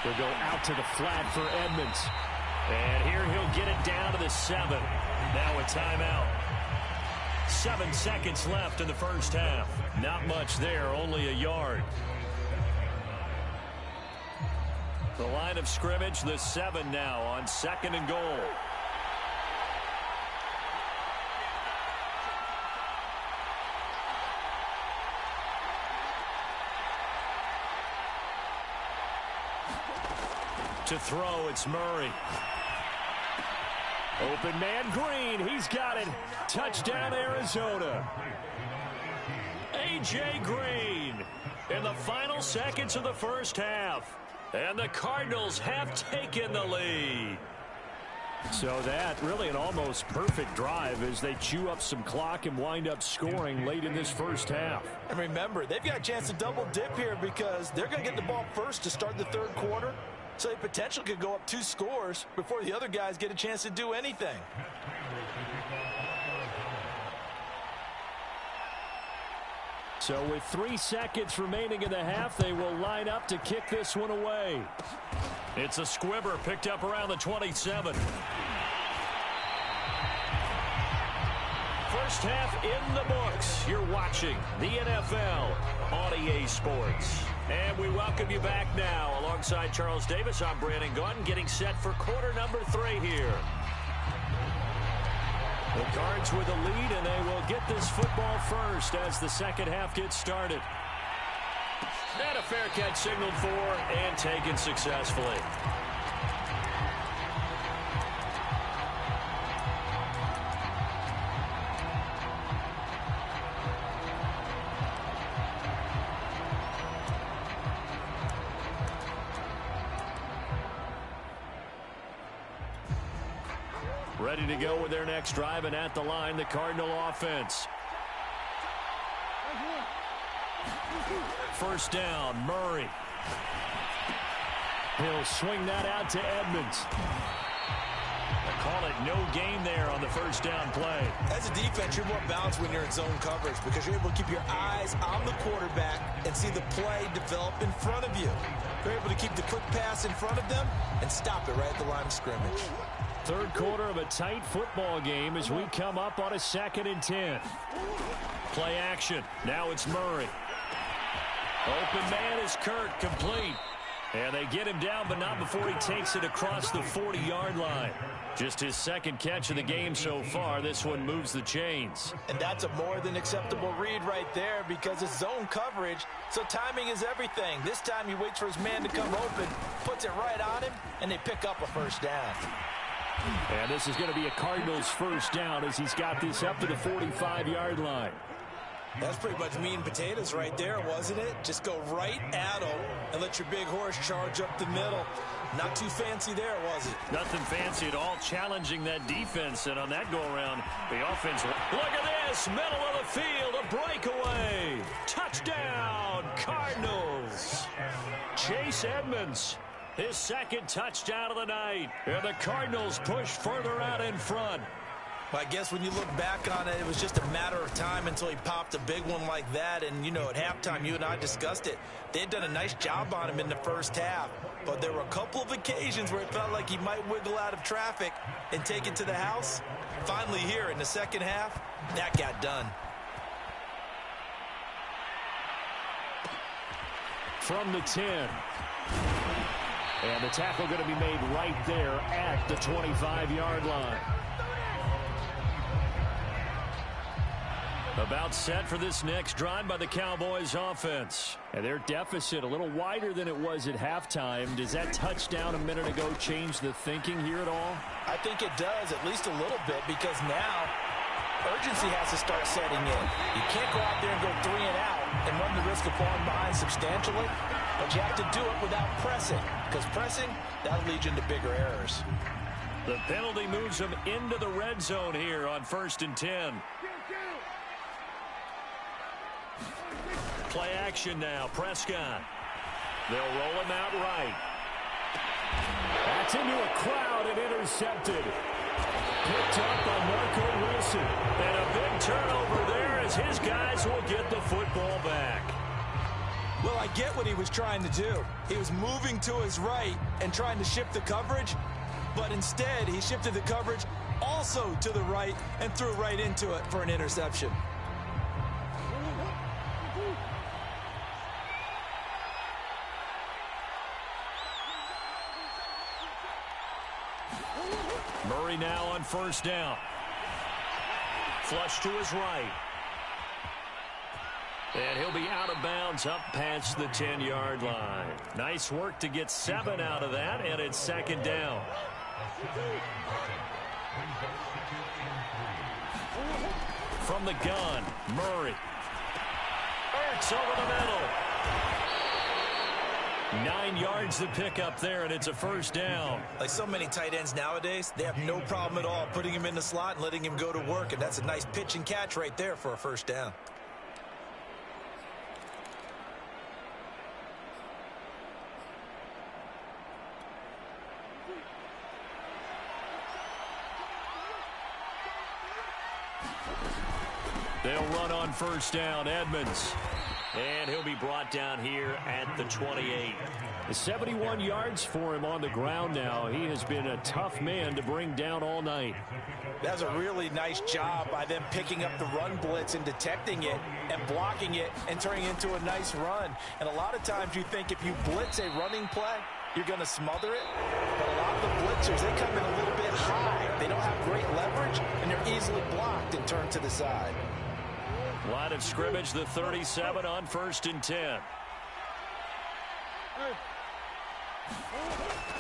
He'll go out to the flat for Edmonds. And here he'll get it down to the 7. Now a timeout. 7 seconds left in the first half. Not much there, only a yard. The line of scrimmage, the 7 now on 2nd and goal. To throw, it's Murray. Open man Green, he's got it. Touchdown Arizona. A.J. Green in the final seconds of the first half. And the Cardinals have taken the lead. So that really an almost perfect drive as they chew up some clock and wind up scoring late in this first half.
And remember, they've got a chance to double dip here because they're going to get the ball first to start the third quarter. So they potentially could go up 2 scores before the other guys get a chance to do anything.
So with 3 seconds remaining in the half, they will line up to kick this one away. It's a squibber picked up around the 27. First half in the books. You're watching the NFL on EA Sports. And we welcome you back now. Alongside Charles Davis, I'm Brandon Gaudin, getting set for quarter number 3 here. The Cards with a lead, and they will get this football first as the second half gets started. And a fair catch signaled for and taken successfully. Ready to go with their next drive, and at the line, the Cardinal offense. First down, Murray. He'll swing that out to Edmonds. They call it no gain there on the first down play.
As a defense, you're more balanced when you're in zone coverage because you're able to keep your eyes on the quarterback and see the play develop in front of you. You're able to keep the quick pass in front of them and stop it right at the line of scrimmage.
Third quarter of a tight football game as we come up on a 2nd and 10. Play action. Now it's Murray. Open man is Kirk, complete. And they get him down, but not before he takes it across the 40-yard line. Just his second catch of the game so far. This one moves the chains.
And that's a more than acceptable read right there because it's zone coverage, so timing is everything. This time he waits for his man to come open, puts it right on him, and they pick up a first down.
And this is going to be a Cardinals first down as he's got this up to the 45-yard line.
That's pretty much meat and potatoes right there, wasn't it? Just go right at him and let your big horse charge up the middle. Not too fancy there, was it?
Nothing fancy at all, challenging that defense. And on that go-around, the offense. Look at this, middle of the field, a breakaway. Touchdown, Cardinals. Chase Edmonds. His second touchdown of the night. And the Cardinals push further out in front.
Well, I guess when you look back on it, it was just a matter of time until he popped a big one like that. And, you know, at halftime, you and I discussed it. They had done a nice job on him in the first half. But there were a couple of occasions where it felt like he might wiggle out of traffic and take it to the house. Finally here in the second half, that got done.
From the 10. And the tackle going to be made right there at the 25-yard line.
About set for this next drive by the Cowboys offense.
And their deficit a little wider than it was at halftime. Does that touchdown a minute ago change the thinking here at all?
I think it does, at least a little bit, because now urgency has to start setting in. You can't go out there and go 3 and out and run the risk of falling behind substantially, but you have to do it without pressing, because pressing, that'll lead you into bigger errors.
The penalty moves them into the red zone here on 1st and 10. Play action now. Prescott. They'll roll him out right.
That's into a crowd and intercepted. Picked up by Marco Wilson.
And a big turnover there as his guys will get the football back.
Well, I get what he was trying to do. He was moving to his right and trying to shift the coverage, but instead he shifted the coverage also to the right and threw right into it for an interception.
Murray now on 1st down. Flush to his right. And he'll be out of bounds up past the 10-yard line. Nice work to get 7 out of that, and it's 2nd down. From the gun, Murray. Ertz over the middle. 9 yards to pick up there, and it's a 1st down.
Like so many tight ends nowadays, they have no problem at all putting him in the slot and letting him go to work, and that's a nice pitch and catch right there for a 1st down.
They'll run on 1st down, Edmonds. And he'll be brought down here at the 28.
71 yards for him on the ground now. He has been a tough man to bring down all night.
That's a really nice job by them picking up the run blitz and detecting it and blocking it and turning it into a nice run. And a lot of times you think if you blitz a running play, you're going to smother it. But a lot of the blitzers, they come in a little bit high. They don't have great leverage, and they're easily blocked and turned to the side.
Line of scrimmage, the 37 on 1st and 10.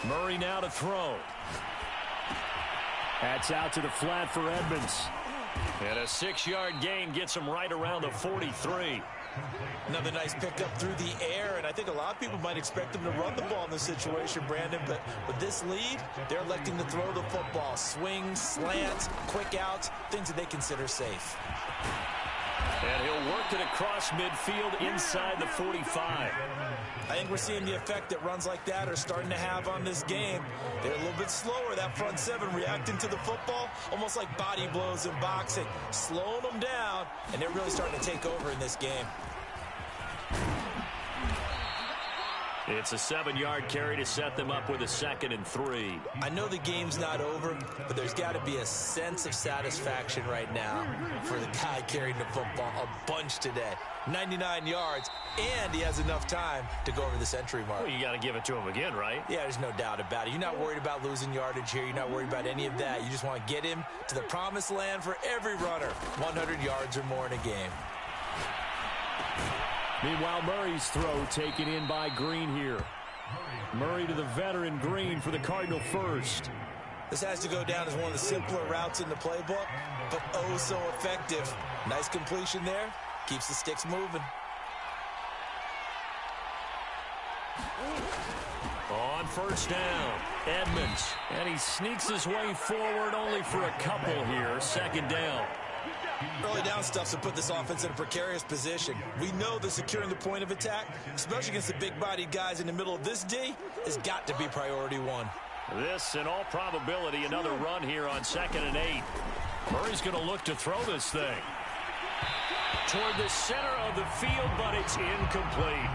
Murray now to throw.
That's out to the flat for Edmonds.
And a 6-yard gain gets him right around the 43.
Another nice pickup through the air, and I think a lot of people might expect them to run the ball in this situation, Brandon, but with this lead, they're electing to throw the football. Swings, slants, quick outs, things that they consider safe.
And he'll work it across midfield inside the 45.
I think we're seeing the effect that runs like that are starting to have on this game. They're a little bit slower, that front seven, reacting to the football, almost like body blows in boxing, slowing them down, and they're really starting to take over in this game.
It's a 7-yard carry to set them up with a 2nd and 3.
I know the game's not over, but there's got to be a sense of satisfaction right now for the guy carrying the football a bunch today. 99 yards, and he has enough time to go over the century mark.
Well, you got to give it to him again, right?
Yeah, there's no doubt about it. You're not worried about losing yardage here. You're not worried about any of that. You just want to get him to the promised land for every runner. 100 yards or more in a game.
Meanwhile, Murray's throw taken in by Green here. Murray to the veteran Green for the Cardinal first.
This has to go down as one of the simpler routes in the playbook, but oh so effective. Nice completion there. Keeps the sticks moving.
On 1st down, Edmonds. And he sneaks his way forward only for a couple here. 2nd down.
Early down stuff to put this offense in a precarious position. We know that securing the point of attack, especially against the big-bodied guys in the middle of this D, has got to be priority one.
This, in all probability, another run here on 2nd and 8. Murray's going to look to throw this thing toward the center of the field, but it's incomplete.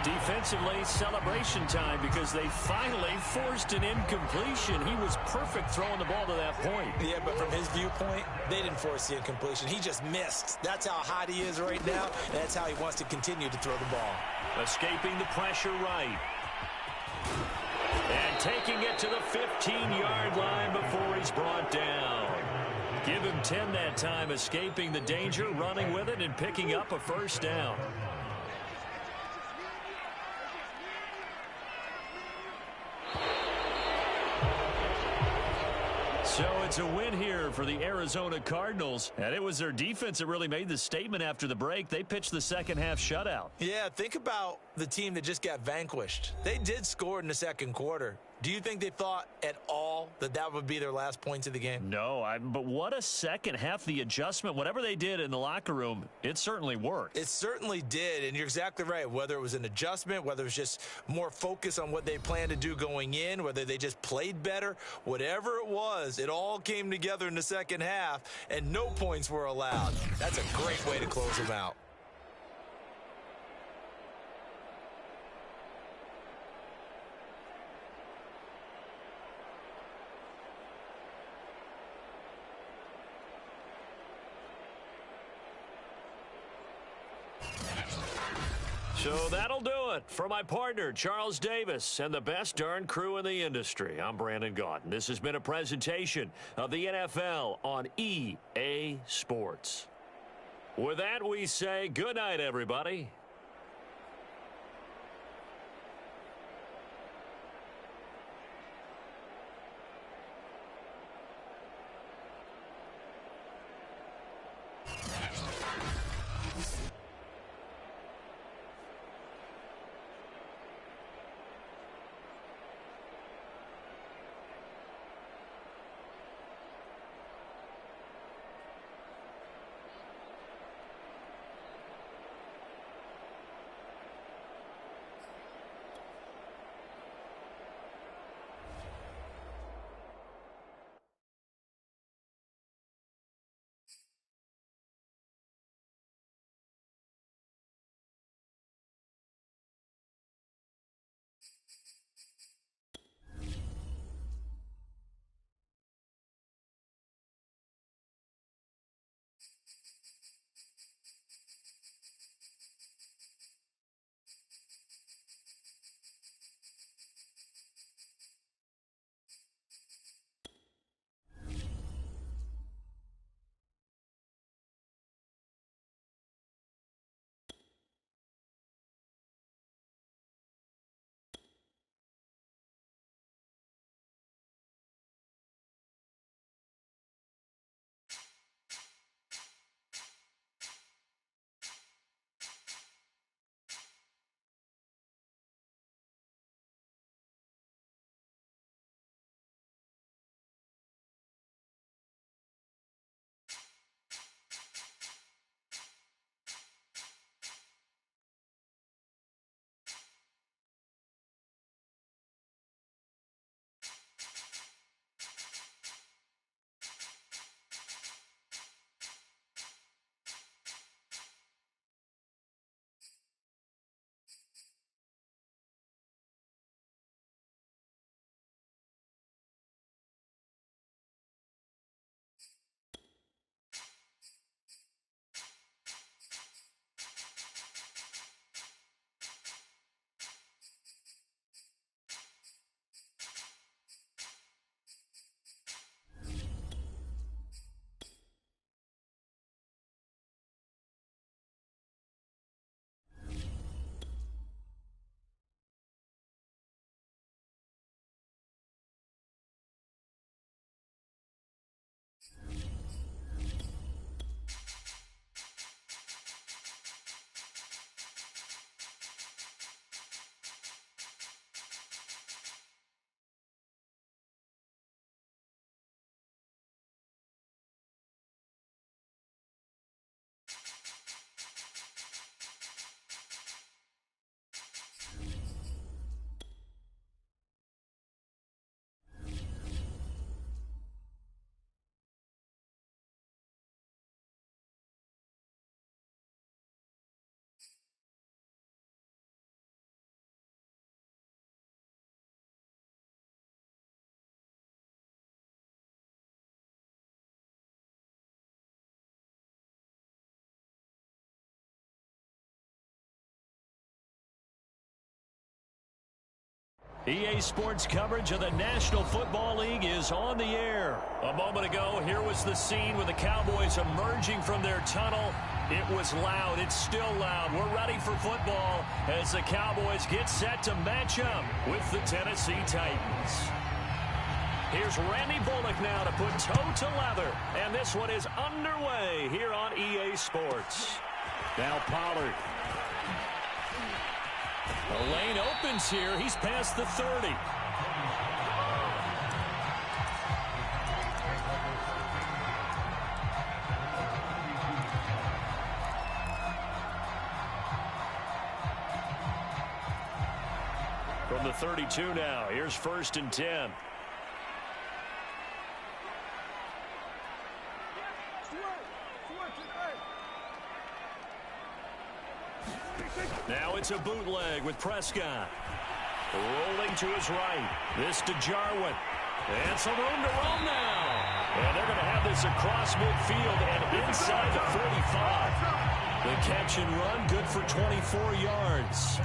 Defensively, celebration time because they finally forced an incompletion. He was perfect throwing the ball to that point.
Yeah, but from his viewpoint, they didn't force the incompletion. He just missed. That's how hot he is right now. That's how he wants to continue to throw the ball.
Escaping the pressure right. And taking it to the 15-yard line before he's brought down. Give him 10 that time, escaping the danger, running with it, and picking up a first down. So it's a win here for the Arizona Cardinals, and it was their defense that really made the statement after the break. They pitched the second-half shutout.
Yeah, think about the team that just got vanquished. They did score in the second quarter. Do you think they thought at all that that would be their last points of the game?
No, but what a second half. The adjustment, whatever they did in the locker room, it certainly worked.
It certainly did, and you're exactly right. Whether it was an adjustment, whether it was just more focus on what they planned to do going in, whether they just played better, whatever it was, it all came together in the second half, and no points were allowed. That's a great way to close them out.
So that'll do it for my partner, Charles Davis, and the best darn crew in the industry. I'm Brandon Gaudin. This has been a presentation of the NFL on EA Sports. With that, we say good night, everybody. EA Sports coverage of the National Football League is on the air. A moment ago, here was the scene with the Cowboys emerging from their tunnel. It was loud. It's still loud. We're ready for football as the Cowboys get set to match up with the Tennessee Titans. Here's Randy Bullock now to put toe to leather. And this one is underway here on EA Sports. Now Pollard. The lane opens here. He's past the 30. From the 32 now, here's 1st and 10. Now it's a bootleg with Prescott. Rolling to his right. This to Jarwin. And some room to roam now. And they're going to have this across midfield and inside the 45. The catch and run, good for 24 yards.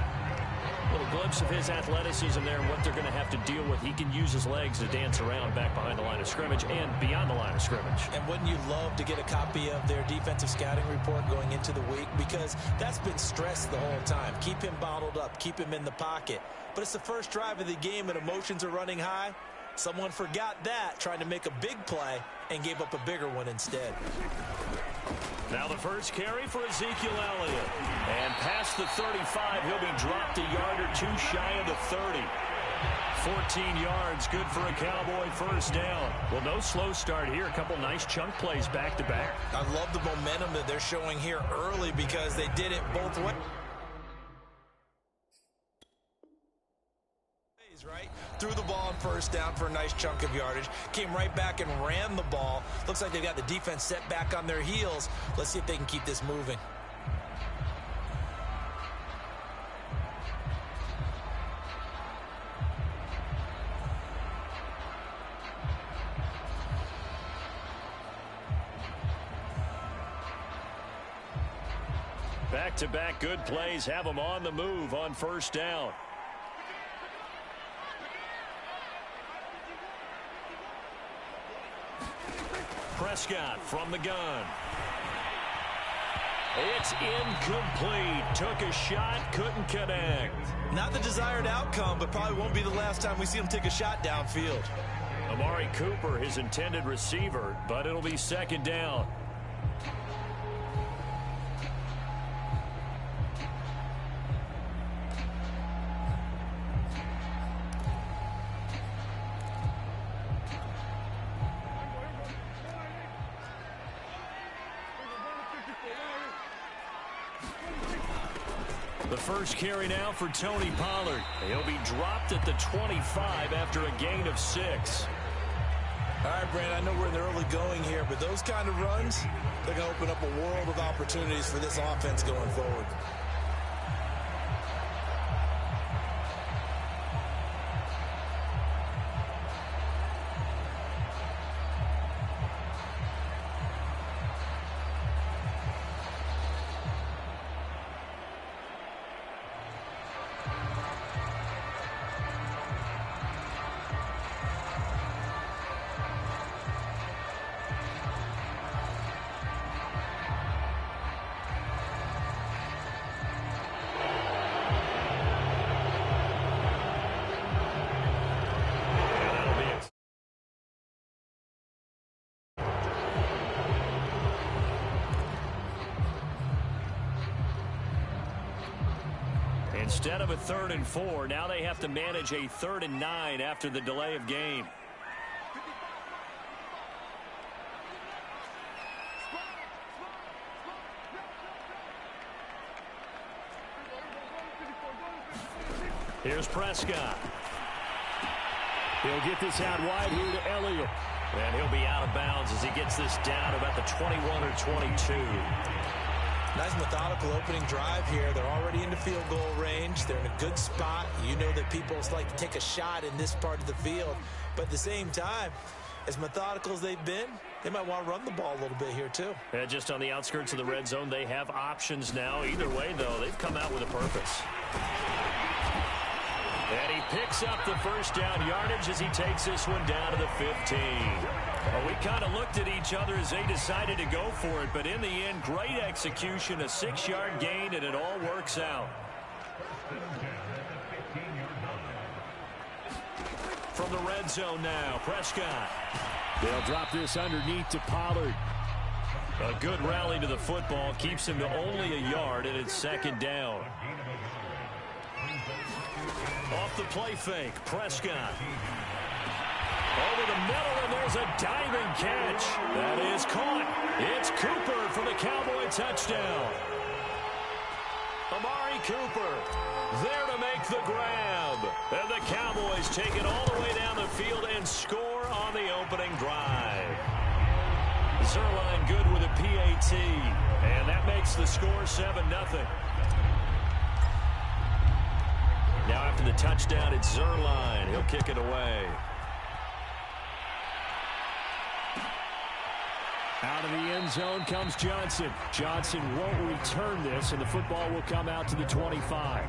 A little glimpse of his athleticism there and what they're going to have to deal with. He can use his legs to dance around back behind the line of scrimmage and beyond the line of scrimmage. And wouldn't you love to get a copy of their defensive scouting report going into the week? Because that's been stressed the whole time. Keep him bottled up. Keep him in the pocket. But it's the first drive of the game and emotions are running high. Someone forgot that, trying to make a big play, and gave up a bigger one instead. Now the first carry for Ezekiel Elliott. And past the 35, he'll be dropped a yard or two shy of the 30. 14 yards, good for a Cowboy first down. Well, no slow start here. A couple nice chunk plays back to back. I love the momentum that they're showing here early because they did it both ways. Right? Threw the ball on first down for a nice chunk of yardage. Came right back and ran the ball. Looks like they've got the defense set back on their heels. Let's see if they can keep this moving. Back-to-back good plays have them on the move on first down. Prescott from the gun. It's incomplete. Took a shot, couldn't connect. Not the desired outcome, but probably won't be the last time we see him take a shot downfield. Amari Cooper, his intended receiver, but it'll be second down. The first carry now for Tony Pollard. He'll be dropped at the 25 after a gain of 6. All right, Brandon, I know we're in the early going here, but those kind of runs, they're going to open up a world of opportunities for this offense going forward. Instead of a 3rd and 4, now they have to manage a 3rd and 9 after the delay of game. Here's Prescott. He'll get this out wide here to Elliott. And he'll be out of bounds as he gets this down about the 21 or 22. Nice methodical opening drive here. They're already into field goal range. They're in a good spot. You know that people like to take a shot in this part of the field. But at the same time, as methodical as they've been, they might want to run the ball a little bit here too. Yeah, just on the outskirts of the red zone, they have options now. Either way, though, they've come out with a purpose. And he picks up the first down yardage as he takes this one down to the 15. Well, we kind of looked at each other as they decided to go for it, but in the end, great execution, a 6-yard gain, and it all works out. From the red zone now, Prescott.
They'll drop this underneath to Pollard.
A good rally to the football keeps him to only a yard, and it's second down. Off the play fake, Prescott. Over the middle, and there's a diving catch. That is caught. It's Cooper for the Cowboy touchdown. Amari Cooper there to make the grab. And the Cowboys take it all the way down the field and score on the opening drive. Zerline good with a PAT. And that makes the score 7-0. Now after the touchdown, it's Zerline. He'll kick it away.
Out of the end zone comes Johnson. Johnson won't return this, and the football will come out to the 25.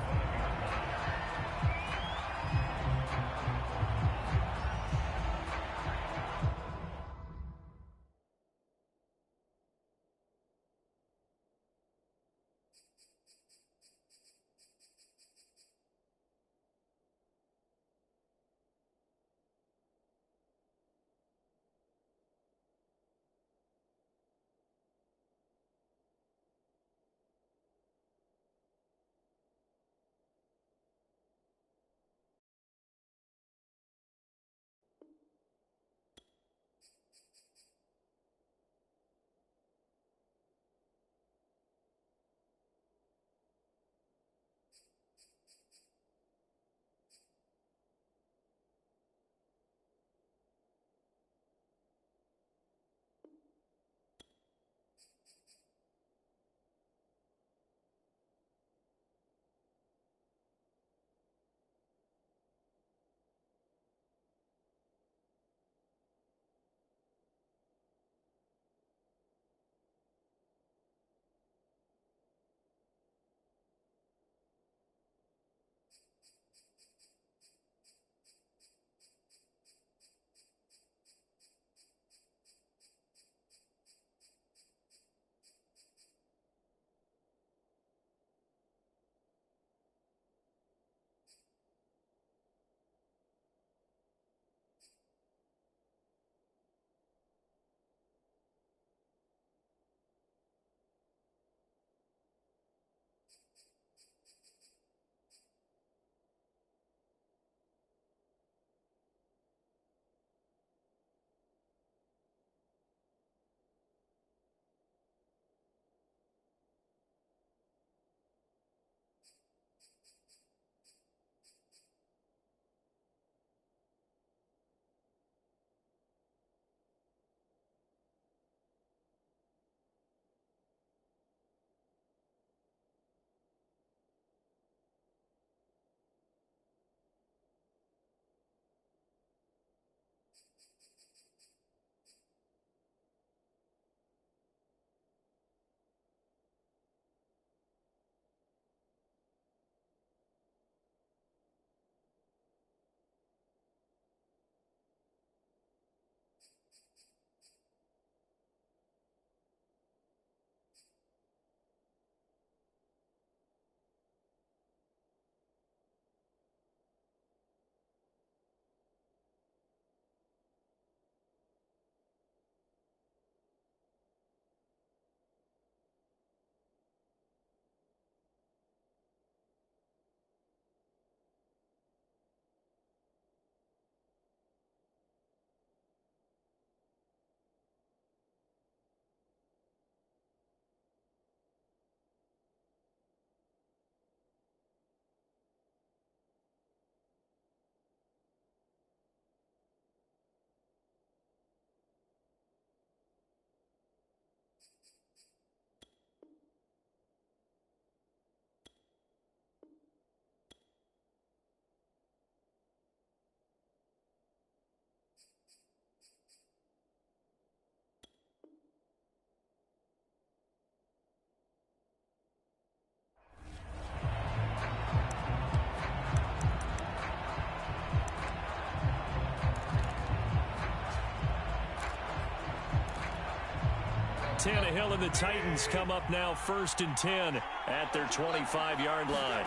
Tannehill and the Titans come up now 1st and 10 at their 25-yard line.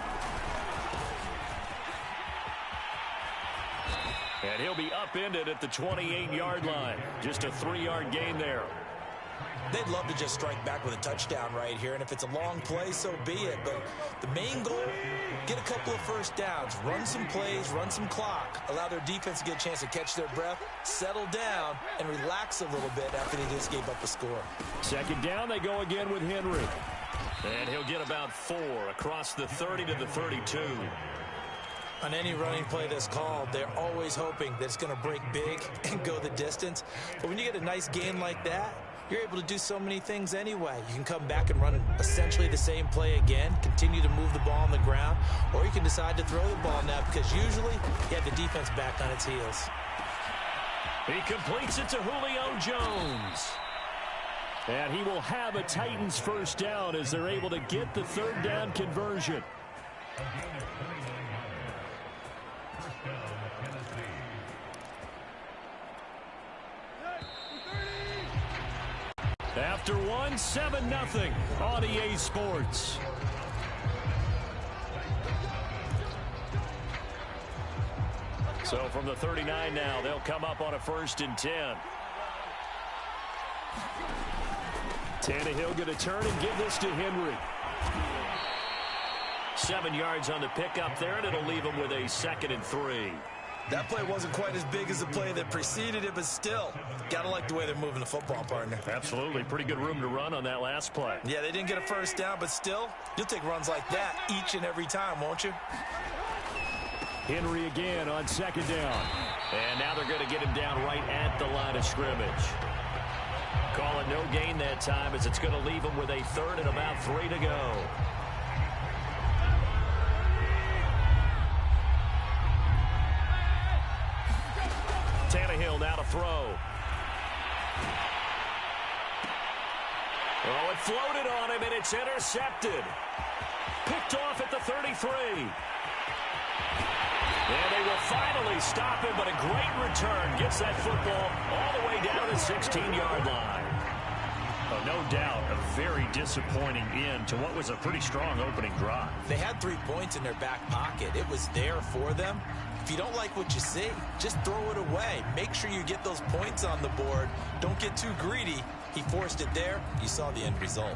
And he'll be upended at the 28-yard line. Just a 3-yard gain there.
They'd love to just strike back with a touchdown right here, and if it's a long play, so be it. But the main goal, get a couple of first downs, run some plays, run some clock, allow their defense to get a chance to catch their breath, settle down, and relax a little bit after they just gave up a score.
2nd down, they go again with Henry. And he'll get about 4 across the 30 to the 32.
On any running play that's called, they're always hoping that it's going to break big and go the distance. But when you get a nice gain like that, you're able to do so many things anyway. You can come back and run essentially the same play again, continue to move the ball on the ground, or you can decide to throw the ball now because usually you have the defense back on its heels.
He completes it to Julio Jones. And he will have a Titans 1st down as they're able to get the 3rd down conversion. After 1, 7-0 on EA Sports. So from the 39 now, they'll come up on a 1st and 10. Tannehill going to turn and give this to Henry. 7 yards on the pickup there, and it'll leave him with a 2nd and 3.
That play wasn't quite as big as the play that preceded it, but still, got to like the way they're moving the football, partner.
Absolutely. Pretty good room to run on that last play.
Yeah, they didn't get a 1st down, but still, you'll take runs like that each and every time, won't you?
Henry again on 2nd down. And now they're going to get him down right at the line of scrimmage. Call it no gain that time as it's going to leave him with a 3rd and about 3 to go. Tannehill now to throw. Oh, it floated on him, and it's intercepted. Picked off at the 33. And they will finally stop him, but a great return gets that football all the way down the 16-yard line. Oh, no doubt, a very disappointing end to what was a pretty strong opening drive.
They had 3 points in their back pocket. It was there for them. If you don't like what you see, just throw it away. Make sure you get those points on the board. Don't get too greedy. He forced it there. You saw the end result.